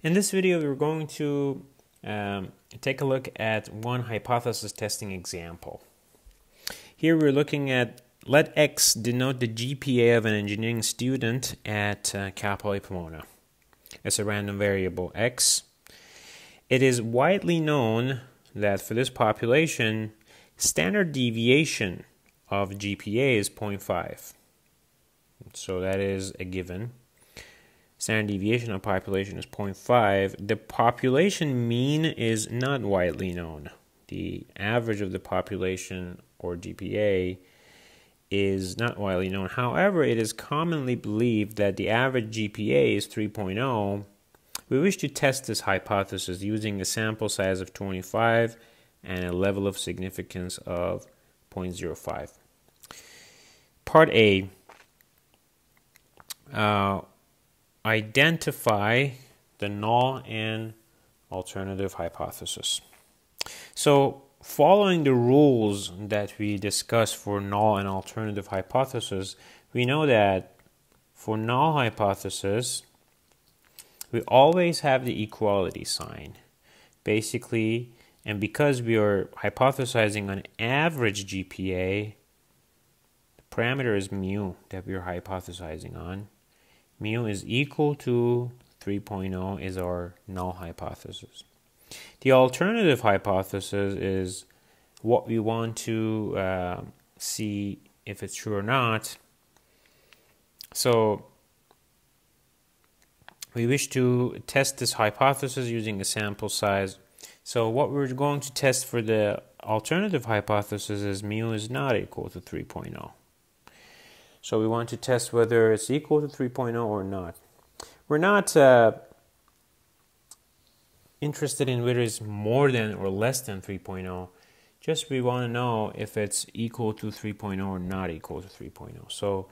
In this video, we're going to take a look at one hypothesis testing example. Here we're looking at let X denote the GPA of an engineering student at Cal Poly Pomona. It's a random variable X. It is widely known that for this population, standard deviation of GPA is 0.5. So that is a given. Standard deviation of population is 0.5. The population mean is not widely known. The average of the population, or GPA, is not widely known. However, it is commonly believed that the average GPA is 3.0. We wish to test this hypothesis using a sample size of 25 and a level of significance of 0.05. Part A. Identify the null and alternative hypothesis. So, following the rules that we discussed for null and alternative hypothesis, we know that for null hypothesis, we always have the equality sign. Basically, and because we are hypothesizing on average GPA, the parameter is mu that we are hypothesizing on. Mu is equal to 3.0 is our null hypothesis. The alternative hypothesis is what we want to see if it's true or not. So we wish to test this hypothesis using a sample size. So what we're going to test for the alternative hypothesis is mu is not equal to 3.0. So we want to test whether it's equal to 3.0 or not. We're not interested in whether it's more than or less than 3.0. Just we want to know if it's equal to 3.0 or not equal to 3.0. So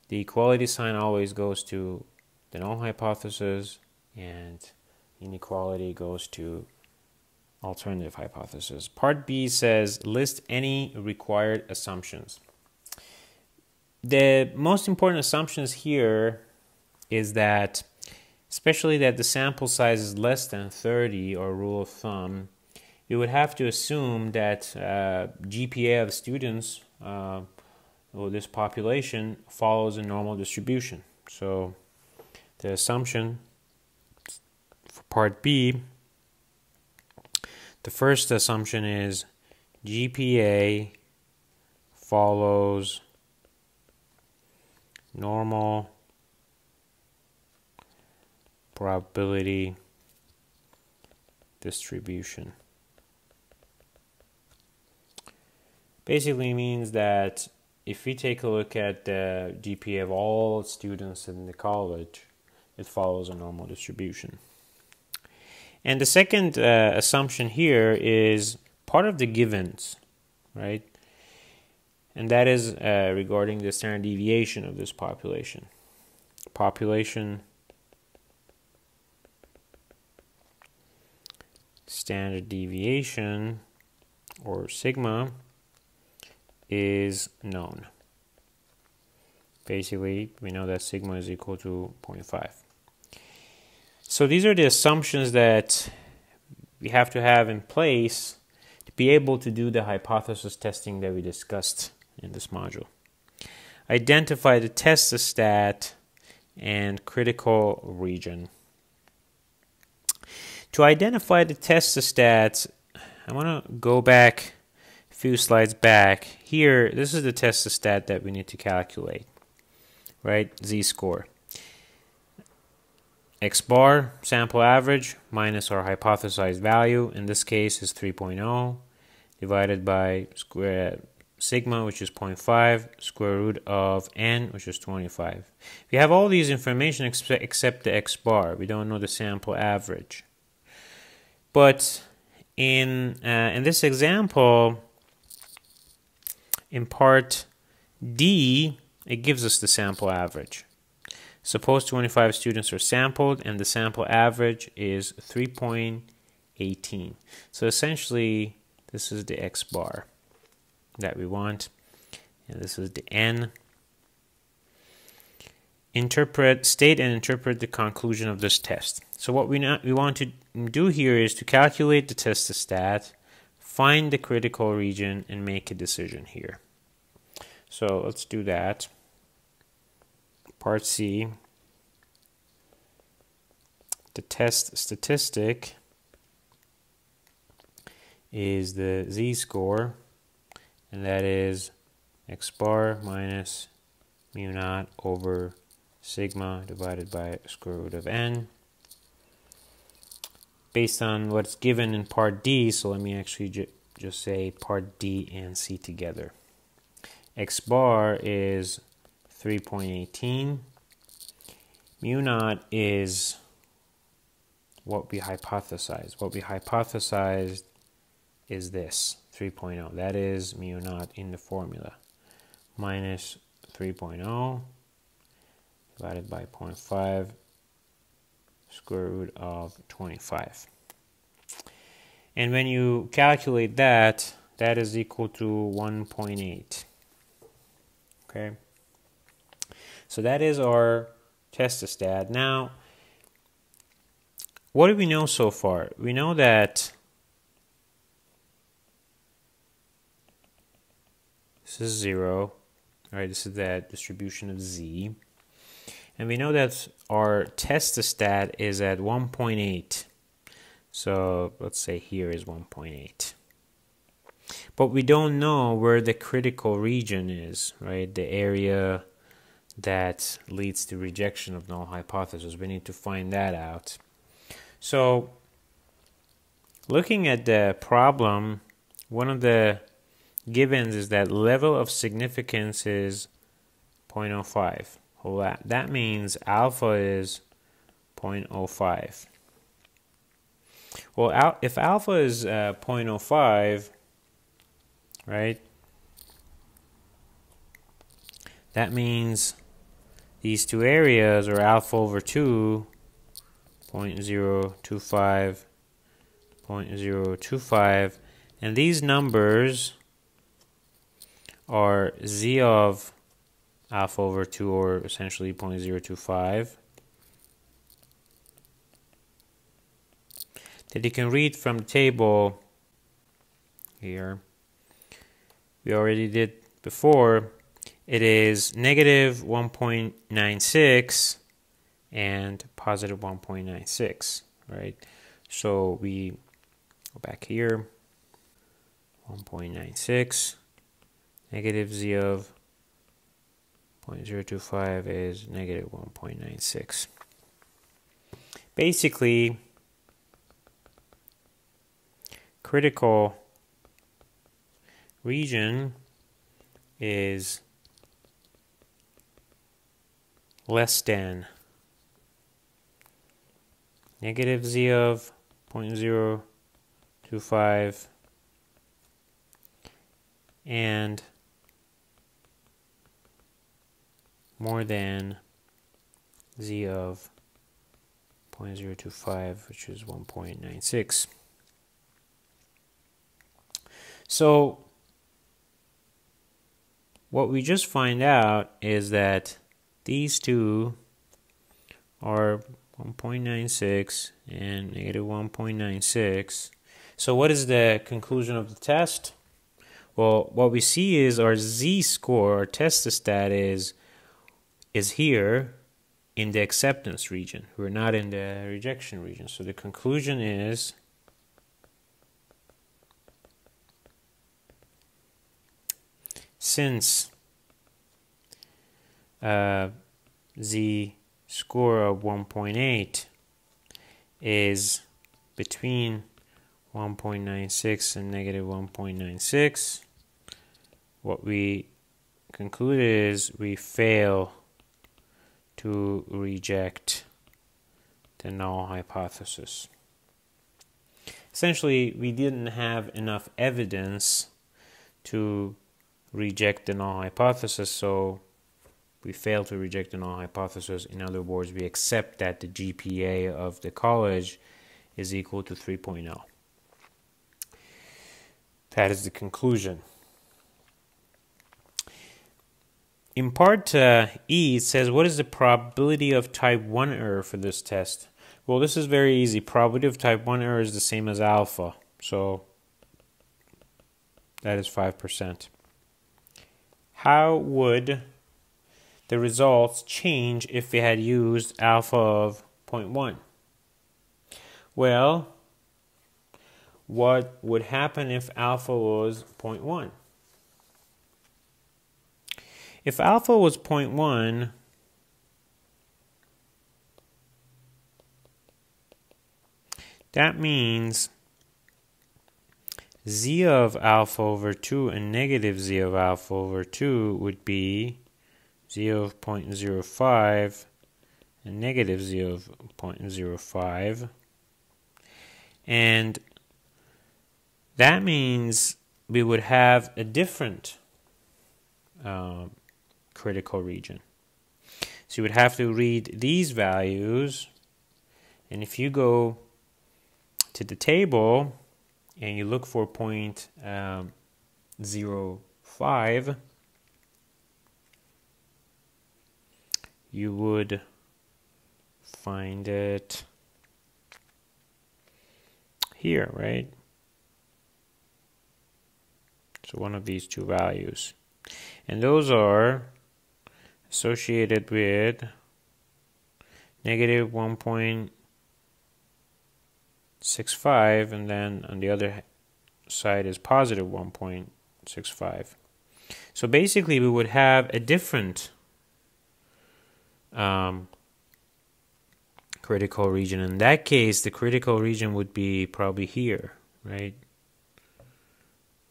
the equality sign always goes to the null hypothesis, and inequality goes to alternative hypothesis. Part B says list any required assumptions. The most important assumptions here is that, especially that the sample size is less than 30, or rule of thumb, you would have to assume that GPA of students, or this population, follows a normal distribution. So the assumption for part B, the first assumption is GPA follows normal probability distribution. Basically means that if we take a look at the GPA of all students in the college, it follows a normal distribution. And the second assumption here is part of the givens, right? And that is regarding the standard deviation of this population. Population standard deviation, or sigma, is known. Basically, we know that sigma is equal to 0.5. So these are the assumptions that we have to have in place to be able to do the hypothesis testing that we discussed in this module. Identify the test stat and critical region. To identify the test stats, I want to go back a few slides back. Here, this is the test stat that we need to calculate, right? Z-score. X bar, sample average, minus our hypothesized value, in this case is 3.0, divided by sigma, which is 0.5, square root of n, which is 25. We have all these information except the X bar. We don't know the sample average. But in this example, in part D, it gives us the sample average. Suppose 25 students are sampled and the sample average is 3.18. So essentially, this is the X bar that we want, and this is the N. state and interpret the conclusion of this test. So what we want to do here is to calculate the test stat, find the critical region, and make a decision here. So let's do that. Part C, the test statistic is the z-score, and that is x bar minus mu naught over sigma divided by square root of n, based on what's given in part D. So let me actually just say part D and C together. X bar is 3.18. Mu naught is what we hypothesized. What we hypothesized is this, 3.0. That is mu naught in the formula. Minus 3.0 divided by 0.5 square root of 25. And when you calculate that, that is equal to 1.8. Okay? So that is our test stat. Now, what do we know so far? We know that this is 0. All right, this is that distribution of z. And we know that our test stat is at 1.8. So let's say here is 1.8. But we don't know where the critical region is, right? The area that leads to rejection of null hypothesis. We need to find that out. So looking at the problem, one of the givens is that level of significance is 0.05. Well, that means alpha is 0.05. Well, if alpha is 0.05, right, that means these two areas are alpha over 2, 0.025, 0.025, and these numbers are z of alpha over 2, or essentially 0.025, that you can read from the table here. We already did before. It is negative 1.96 and positive 1.96, right? So we go back here, 1.96, negative z of 0.025 is negative 1.96. Basically, critical region is less than negative z of 0.025 and more than z of 0.025, which is 1.96. So what we just find out is that these two are 1.96 and negative 1.96. So what is the conclusion of the test? Well, what we see is our z-score, our test stat is here in the acceptance region. We're not in the rejection region. So the conclusion is since z-score of 1.8 is between 1.96 and negative 1.96, what we conclude is we fail to reject the null hypothesis. Essentially, we didn't have enough evidence to reject the null hypothesis, so we fail to reject the null hypothesis. In other words, we accept that the GPA of the college is equal to 3.0. That is the conclusion. In part E, it says, what is the probability of type 1 error for this test? Well, this is very easy. Probability of type 1 error is the same as alpha. So that is 5%. How would the results change if we had used alpha of 0.1? Well, what would happen if alpha was 0.1? If alpha was 0.1, that means z of alpha over 2 and negative z of alpha over 2 would be z of 0.05 and negative z of 0.05. And that means we would have a different critical region. So you would have to read these values, and if you go to the table and you look for 0.05, you would find it here, right? So one of these two values. And those are associated with negative 1.65, and then on the other side is positive 1.65. So basically we would have a different critical region. In that case, the critical region would be probably here, right?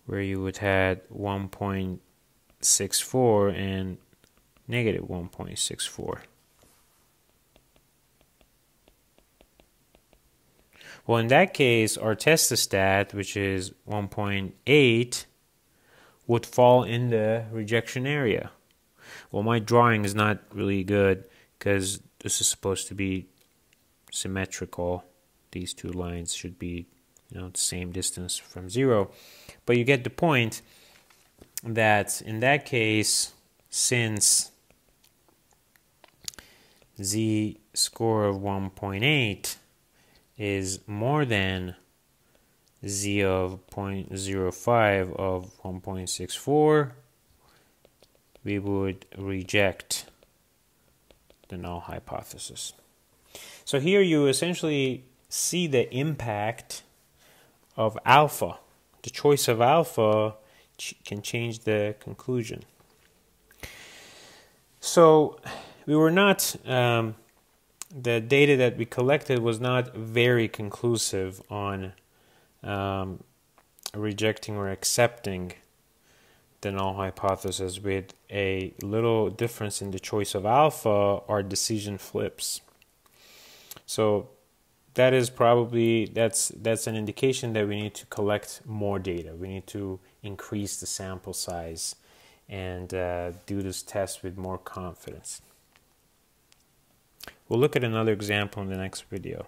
Where you would have 1.64 and negative 1.64. Well, in that case, our testistat, which is 1.8, would fall in the rejection area. Well, my drawing is not really good because this is supposed to be symmetrical. These two lines should be, the same distance from 0. But you get the point that in that case, since z score of 1.8 is more than z of 0.05 of 1.64, we would reject the null hypothesis. So here you essentially see the impact of alpha. The choice of alpha can change the conclusion. So we were not, the data that we collected was not very conclusive on rejecting or accepting the null hypothesis. With a little difference in the choice of alpha, our decision flips. So that is probably, that's an indication that we need to collect more data. We need to increase the sample size and do this test with more confidence. We'll look at another example in the next video.